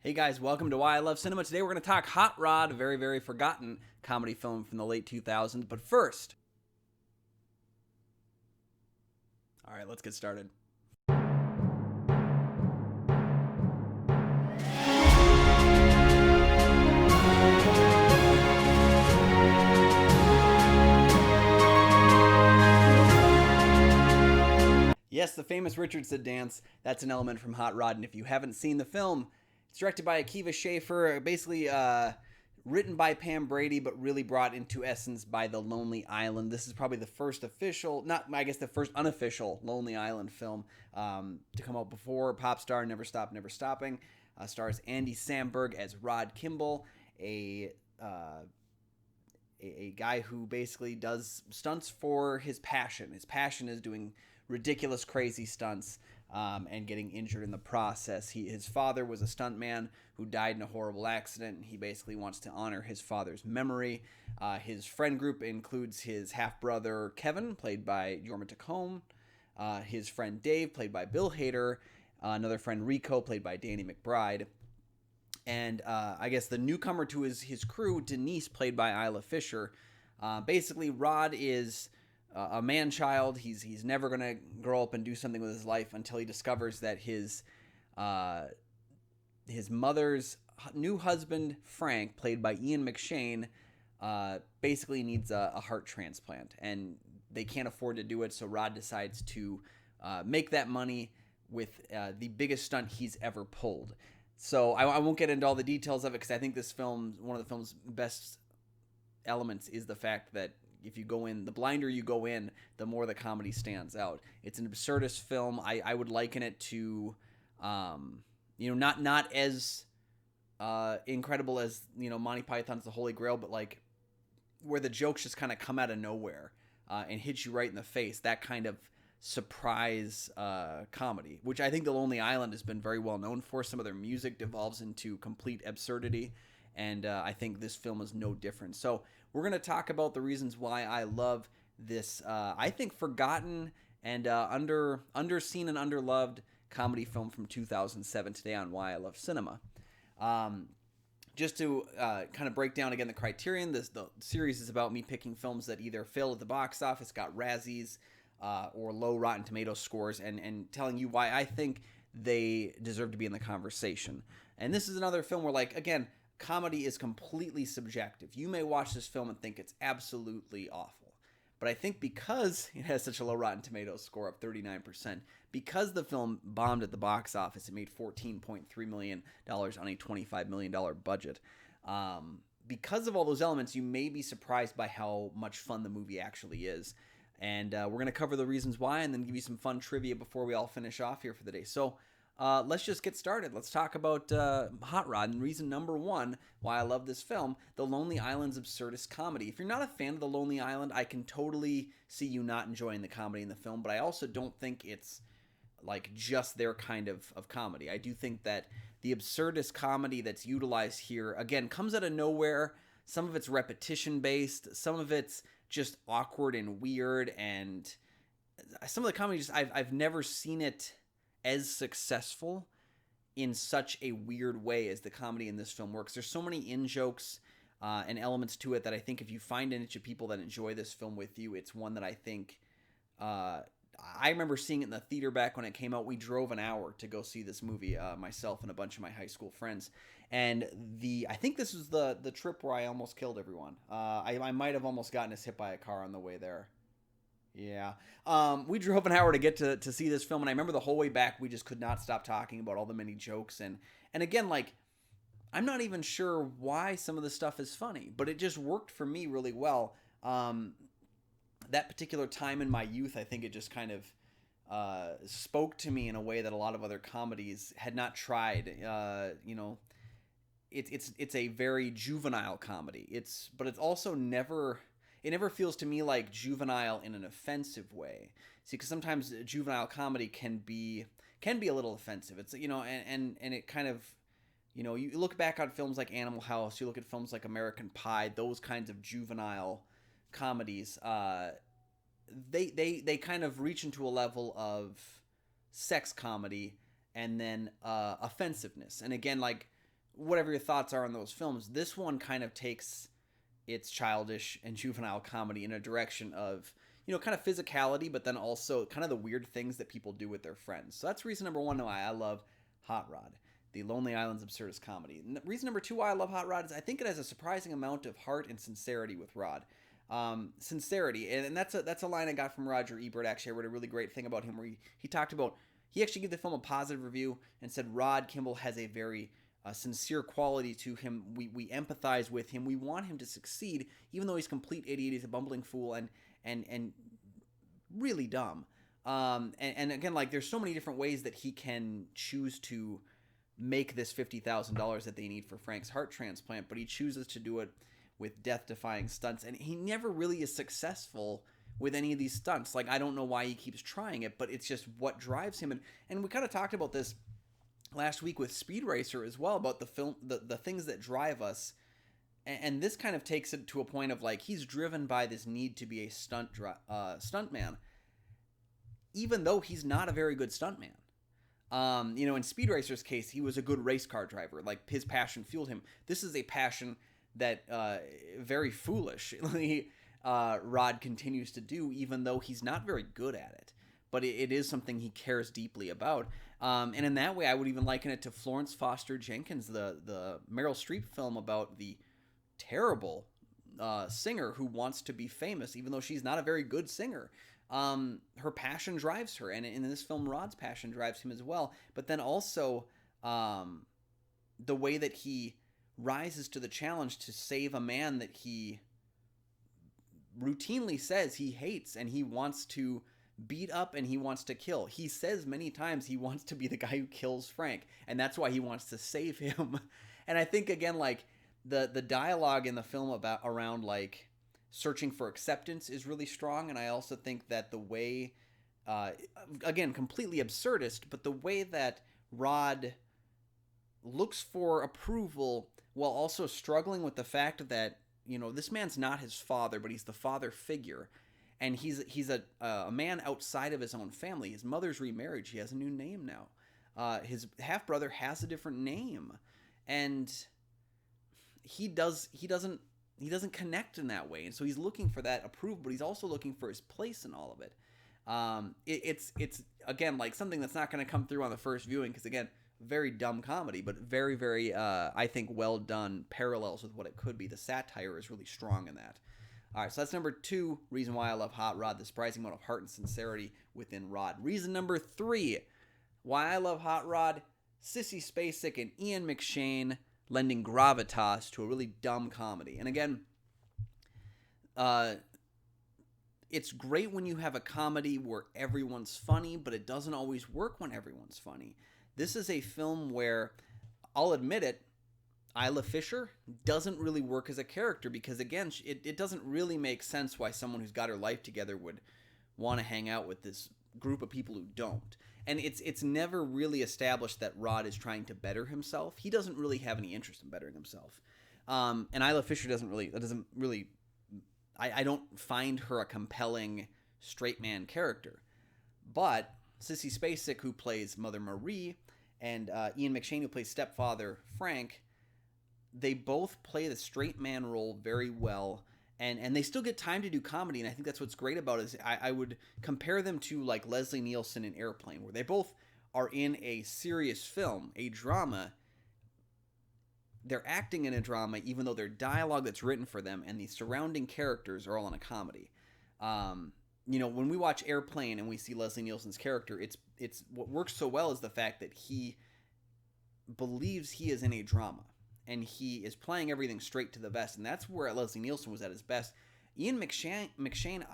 Hey guys, welcome to Why I Love Cinema. Today we're going to talk Hot Rod, a very, very forgotten comedy film from the late 2000s. But first, all right, let's get started. Yes, the famous Richardson dance, that's an element from Hot Rod. And if you haven't seen the film, it's directed by Akiva Schaffer, basically written by Pam Brady, but really brought into essence by The Lonely Island. This is probably the first official, not, I guess, the first unofficial Lonely Island film to come out before Pop Star Never Stop, Never Stopping. Stars Andy Samberg as Rod Kimball, a guy who basically does stunts for his passion. His passion is doing ridiculous, crazy stunts and getting injured in the process. His father was a stuntman who died in a horrible accident, and he basically wants to honor his father's memory. His friend group includes his half-brother Kevin, played by Jorma Taccone, his friend Dave, played by Bill Hader, another friend Rico, played by Danny McBride, and I guess the newcomer to his crew, Denise, played by Isla Fisher. Basically, Rod is a man-child. He's never going to grow up and do something with his life until he discovers that his mother's new husband, Frank, played by Ian McShane, basically needs a heart transplant. And they can't afford to do it, so Rod decides to make that money with the biggest stunt he's ever pulled. So I won't get into all the details of it because I think this film, one of the film's best elements is the fact that if you go in, the blinder you go in, the more the comedy stands out. It's an absurdist film. I would liken it to, not as incredible as, Monty Python's The Holy Grail, but like where the jokes just kind of come out of nowhere and hit you right in the face. That kind of surprise comedy, which I think The Lonely Island has been very well known for. Some of their music devolves into complete absurdity, and I think this film is no different. So we're going to talk about the reasons why I love this, I think, forgotten and underseen and underloved comedy film from 2007 today on Why I Love Cinema. Just to kind of break down again the criterion, the series is about me picking films that either failed at the box office, got Razzies, or low Rotten Tomatoes scores, and telling you why I think they deserve to be in the conversation. And this is another film where, like, again, comedy is completely subjective. You may watch this film and think it's absolutely awful. But I think because it has such a low Rotten Tomatoes score of 39%, because the film bombed at the box office, it made $14.3 million on a $25 million budget. Because of all those elements, you may be surprised by how much fun the movie actually is. And we're going to cover the reasons why and then give you some fun trivia before we all finish off here for the day. So let's just get started. Let's talk about Hot Rod. And reason number one why I love this film, The Lonely Island's absurdist comedy. If you're not a fan of The Lonely Island, I can totally see you not enjoying the comedy in the film. But I also don't think it's like just their kind of comedy. I do think that the absurdist comedy that's utilized here, again, comes out of nowhere. Some of it's repetition-based. Some of it's just awkward and weird, and some of the comedy just I've never seen it as successful in such a weird way as the comedy in this film works. There's so many in-jokes and elements to it that I think if you find a niche of people that enjoy this film with you, it's one that I think I remember seeing it in the theater back when it came out. We drove an hour to go see this movie, myself and a bunch of my high school friends. And I think this was the trip where I almost killed everyone. I might have almost gotten us hit by a car on the way there. Yeah. We drove an hour to get to see this film, and I remember the whole way back we just could not stop talking about all the many jokes. And again, like, I'm not even sure why some of this stuff is funny, but it just worked for me really well. That particular time in my youth, I think it just kind of spoke to me in a way that a lot of other comedies had not tried. It's a very juvenile comedy. But it's also never feels to me like juvenile in an offensive way. See, because sometimes juvenile comedy can be a little offensive. It's and it kind of you look back on films like Animal House, you look at films like American Pie, those kinds of juvenile comedies. They kind of reach into a level of sex comedy and then offensiveness. And again, like, whatever your thoughts are on those films, this one kind of takes its childish and juvenile comedy in a direction of, kind of physicality, but then also kind of the weird things that people do with their friends. So that's reason number one why I love Hot Rod, the Lonely Island's absurdist comedy. And reason number two why I love Hot Rod is I think it has a surprising amount of heart and sincerity with Rod. Sincerity, and that's a line I got from Roger Ebert. Actually, I read a really great thing about him where he talked about, he actually gave the film a positive review and said Rod Kimball has a very sincere quality to him. We empathize with him. We want him to succeed, even though he's a complete idiot. He's a bumbling fool and really dumb. And again, like, there's so many different ways that he can choose to make this $50,000 that they need for Frank's heart transplant, but he chooses to do it with death-defying stunts, and he never really is successful with any of these stunts. Like, I don't know why he keeps trying it, but it's just what drives him. And we kind of talked about this last week with Speed Racer as well, about the film, the things that drive us. And this kind of takes it to a point of, like, he's driven by this need to be a stuntman, even though he's not a very good stuntman. In Speed Racer's case, he was a good race car driver. Like, his passion fueled him. This is a passion that very foolishly Rod continues to do, even though he's not very good at it. But it is something he cares deeply about. And in that way, I would even liken it to Florence Foster Jenkins, the Meryl Streep film about the terrible singer who wants to be famous, even though she's not a very good singer. Her passion drives her, and in this film, Rod's passion drives him as well. But then also the way that he rises to the challenge to save a man that he routinely says he hates and he wants to beat up and he wants to kill. He says many times he wants to be the guy who kills Frank, and that's why he wants to save him. And I think, again, like, the dialogue in the film around like searching for acceptance is really strong. And I also think that the way, again, completely absurdist, but the way that Rod looks for approval while also struggling with the fact that, this man's not his father, but he's the father figure. And he's a man outside of his own family. His mother's remarried. She has a new name now. His half-brother has a different name. And he doesn't connect in that way. And so he's looking for that approval, but he's also looking for his place in all of it. It's again, like, something that's not going to come through on the first viewing, because, again, very dumb comedy, but very, very, I think, well done parallels with what it could be. The satire is really strong in that. All right, so that's number two reason why I love Hot Rod, the surprising amount of heart and sincerity within Rod. Reason number three why I love Hot Rod, Sissy Spacek and Ian McShane lending gravitas to a really dumb comedy. And again, it's great when you have a comedy where everyone's funny, but it doesn't always work when everyone's funny. This is a film where, I'll admit it, Isla Fisher doesn't really work as a character because, again, it doesn't really make sense why someone who's got her life together would want to hang out with this group of people who don't. And it's never really established that Rod is trying to better himself. He doesn't really have any interest in bettering himself. And Isla Fisher doesn't really, I don't find her a compelling straight man character. But Sissy Spacek, who plays Mother Marie, and Ian McShane, who plays stepfather Frank, they both play the straight man role very well, and they still get time to do comedy, and I think that's what's great about it. Is I would compare them to, like, Leslie Nielsen in Airplane, where they both are in a serious film, a drama. They're acting in a drama, even though their dialogue that's written for them and the surrounding characters are all in a comedy. When we watch Airplane and we see Leslie Nielsen's character, it's what works so well is the fact that he believes he is in a drama. And he is playing everything straight to the vest. And that's where Leslie Nielsen was at his best. Ian McShane,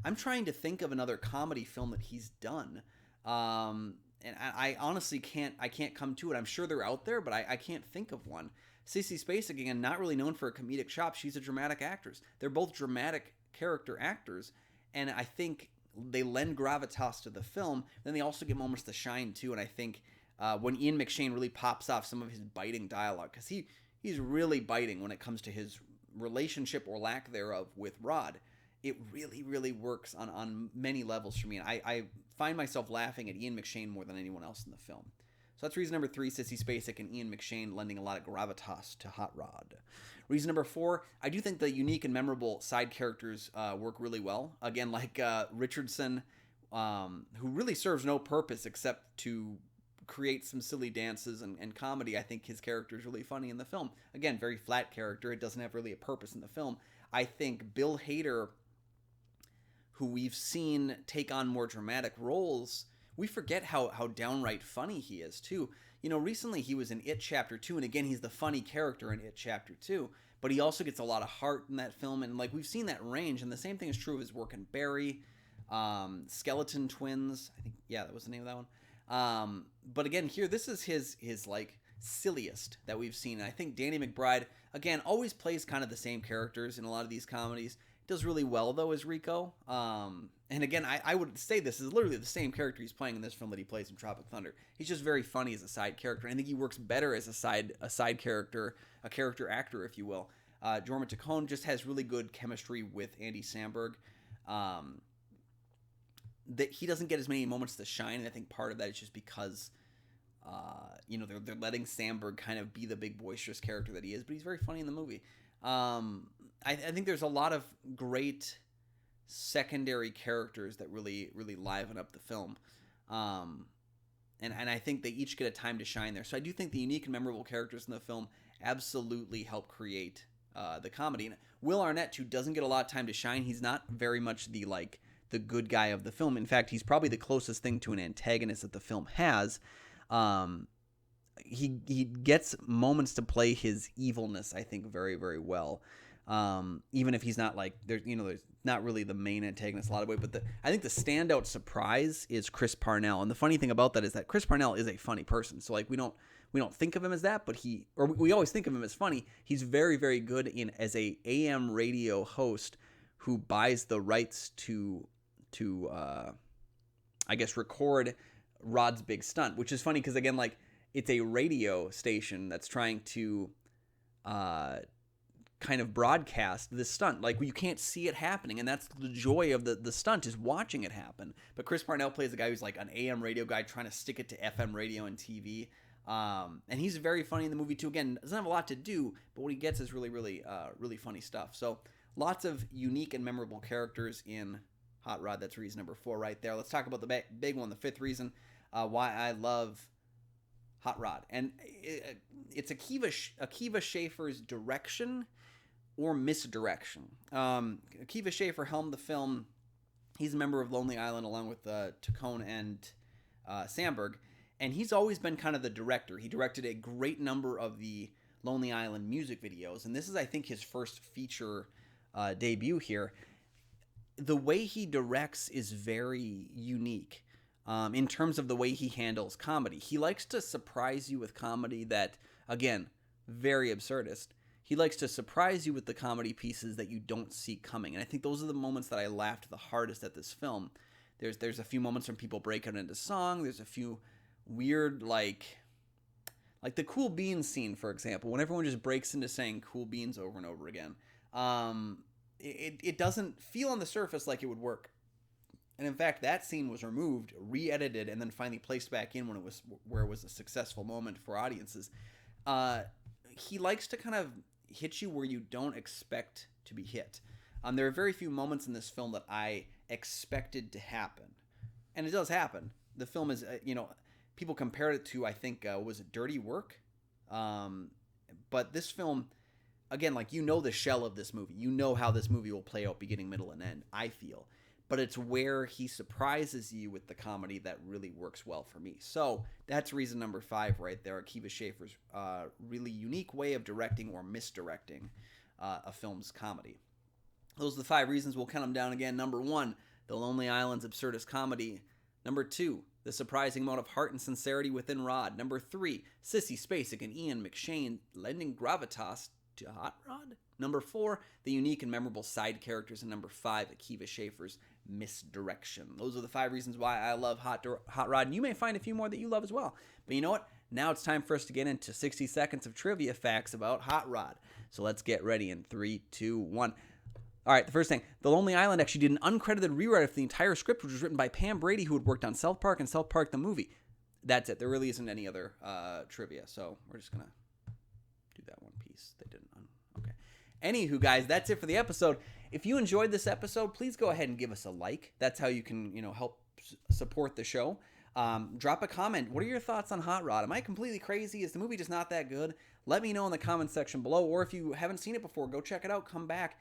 I'm trying to think of another comedy film that he's done. And I honestly can't come to it. I'm sure they're out there, but I can't think of one. Sissy Spacek, again, not really known for a comedic shop. She's a dramatic actress. They're both dramatic character actors. And I think they lend gravitas to the film. Then they also get moments to shine, too. And I think when Ian McShane really pops off some of his biting dialogue, because he's really biting when it comes to his relationship or lack thereof with Rod. It really, really works on many levels for me. And I find myself laughing at Ian McShane more than anyone else in the film. So that's reason number 3, Sissy Spacek and Ian McShane lending a lot of gravitas to Hot Rod. Reason number 4, I do think the unique and memorable side characters work really well. Again, like Richardson, who really serves no purpose except to create some silly dances and comedy. I think his character is really funny in the film. Again, very flat character. It doesn't have really a purpose in the film. I think Bill Hader, who we've seen take on more dramatic roles, we forget how downright funny he is, too. You know, recently he was in It Chapter 2, and again, he's the funny character in It Chapter 2, but he also gets a lot of heart in that film, and, like, we've seen that range, and the same thing is true of his work in Barry, Skeleton Twins, I think, yeah, that was the name of that one. But again, here, this is his like, silliest that we've seen, and I think Danny McBride, again, always plays kind of the same characters in a lot of these comedies. Does really well, though, as Rico. And again, I would say this is literally the same character he's playing in this film that he plays in Tropic Thunder. He's just very funny as a side character. I think he works better as a side character, a character actor, if you will. Jorma Taccone just has really good chemistry with Andy Samberg. That he doesn't get as many moments to shine, and I think part of that is just because you know, they're letting Samberg kind of be the big boisterous character that he is, but he's very funny in the movie. I think there's a lot of great secondary characters that really liven up the film. And I think they each get a time to shine there. So I do think the unique and memorable characters in the film absolutely help create the comedy. And Will Arnett, too, doesn't get a lot of time to shine. He's not very much the good guy of the film. In fact, he's probably the closest thing to an antagonist that the film has. He gets moments to play his evilness, I think, very, very well. Even if he's not there's not really the main antagonist a lot of way, but I think the standout surprise is Chris Parnell. And the funny thing about that is that Chris Parnell is a funny person. So we don't think of him as that, but we always think of him as funny. He's very, very good as a AM radio host who buys the rights to I guess record Rod's big stunt, which is funny because again, it's a radio station that's trying to kind of broadcast this stunt. You can't see it happening, and that's the joy of the stunt, is watching it happen. But Chris Parnell plays a guy who's an AM radio guy trying to stick it to FM radio and TV. And he's very funny in the movie too. Again, doesn't have a lot to do, but what he gets is really, really, really funny stuff. So lots of unique and memorable characters in Hot Rod. That's reason number 4 right there. Let's talk about the big one, the 5th reason why I love Hot Rod. And it's Akiva Schaffer's direction or misdirection. Akiva Schaffer helmed the film. He's a member of Lonely Island along with Taccone and Samberg. And he's always been kind of the director. He directed a great number of the Lonely Island music videos. And this is, I think, his first feature debut here. The way he directs is very unique in terms of the way he handles comedy. He likes to surprise you with comedy that, again, very absurdist. He likes to surprise you with the comedy pieces that you don't see coming. And I think those are the moments that I laughed the hardest at this film. There's a few moments when people break out into song. There's a few weird, like the Cool Beans scene, for example, when everyone just breaks into saying Cool Beans over and over again. It doesn't feel on the surface like it would work. And in fact, that scene was removed, re-edited, and then finally placed back in where it was a successful moment for audiences. He likes to kind of hit you where you don't expect to be hit. There are very few moments in this film that I expected to happen. And it does happen. The film is, people compared it to, I think, was it Dirty Work? But this film, again, the shell of this movie. You know how this movie will play out beginning, middle, and end, I feel. But it's where he surprises you with the comedy that really works well for me. So that's reason number 5 right there. Akiva Schaffer's really unique way of directing or misdirecting a film's comedy. Those are the 5 reasons. We'll count them down again. Number 1, The Lonely Island's absurdist comedy. Number 2, the surprising amount of heart and sincerity within Rod. Number 3, Sissy Spacek and Ian McShane lending gravitas to Hot Rod. Number 4, the unique and memorable side characters. And number 5, Akiva Schaffer's misdirection. Those are the 5 reasons why I love Hot Rod. And you may find a few more that you love as well. But you know what? Now it's time for us to get into 60 seconds of trivia facts about Hot Rod. So let's get ready in 3, 2, 1. All right, the first thing. The Lonely Island actually did an uncredited rewrite of the entire script, which was written by Pam Brady, who had worked on South Park and South Park the movie. That's it. There really isn't any other trivia, so we're just gonna do that one piece. They didn't. Okay. Anywho, guys, that's it for the episode. If you enjoyed this episode, please go ahead and give us a like. That's how you can, help support the show. Drop a comment. What are your thoughts on Hot Rod? Am I completely crazy? Is the movie just not that good? Let me know in the comment section below. Or if you haven't seen it before, go check it out. Come back.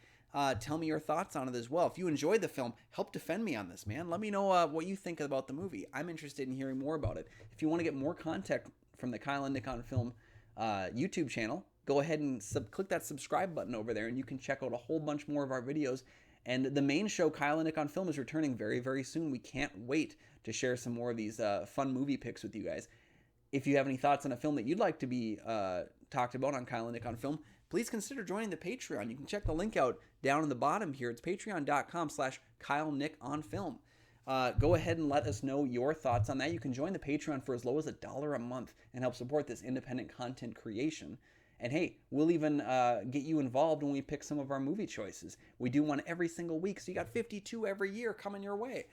Tell me your thoughts on it as well. If you enjoyed the film, help defend me on this, man. Let me know what you think about the movie. I'm interested in hearing more about it. If you want to get more content from the Kyle and Nick on Film YouTube channel, go ahead and click that subscribe button over there, and you can check out a whole bunch more of our videos. And the main show, Kyle and Nick on Film, is returning very, very soon. We can't wait to share some more of these fun movie picks with you guys. If you have any thoughts on a film that you'd like to be talked about on Kyle and Nick on Film, please consider joining the Patreon. You can check the link out down in the bottom here. It's patreon.com/KyleNickOnFilm. Go ahead and let us know your thoughts on that. You can join the Patreon for as low as $1 a month and help support this independent content creation. And hey, we'll even get you involved when we pick some of our movie choices. We do one every single week, so you got 52 every year coming your way.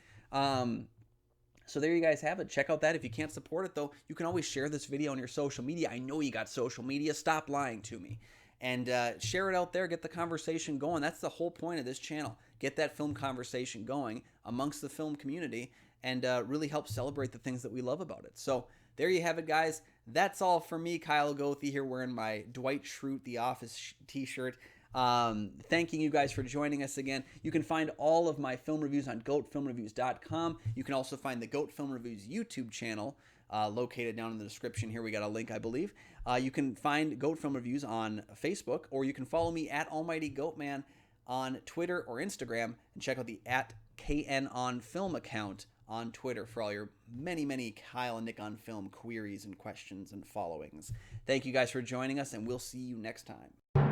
So there you guys have it. Check out that. If you can't support it, though, you can always share this video on your social media. I know you got social media. Stop lying to me. And share it out there. Get the conversation going. That's the whole point of this channel. Get that film conversation going amongst the film community and really help celebrate the things that we love about it. So there you have it, guys. That's all for me, Kyle Goethe, here wearing my Dwight Schrute The Office t-shirt. Thanking you guys for joining us again. You can find all of my film reviews on goatfilmreviews.com. You can also find the Goat Film Reviews YouTube channel located down in the description here. We got a link, I believe. You can find Goat Film Reviews on Facebook, or you can follow me at Almighty Goatman on Twitter or Instagram, and check out the @KNOnFilm account on Twitter for all your many, many Kyle and Nick on Film queries and questions and followings. Thank you guys for joining us, and we'll see you next time.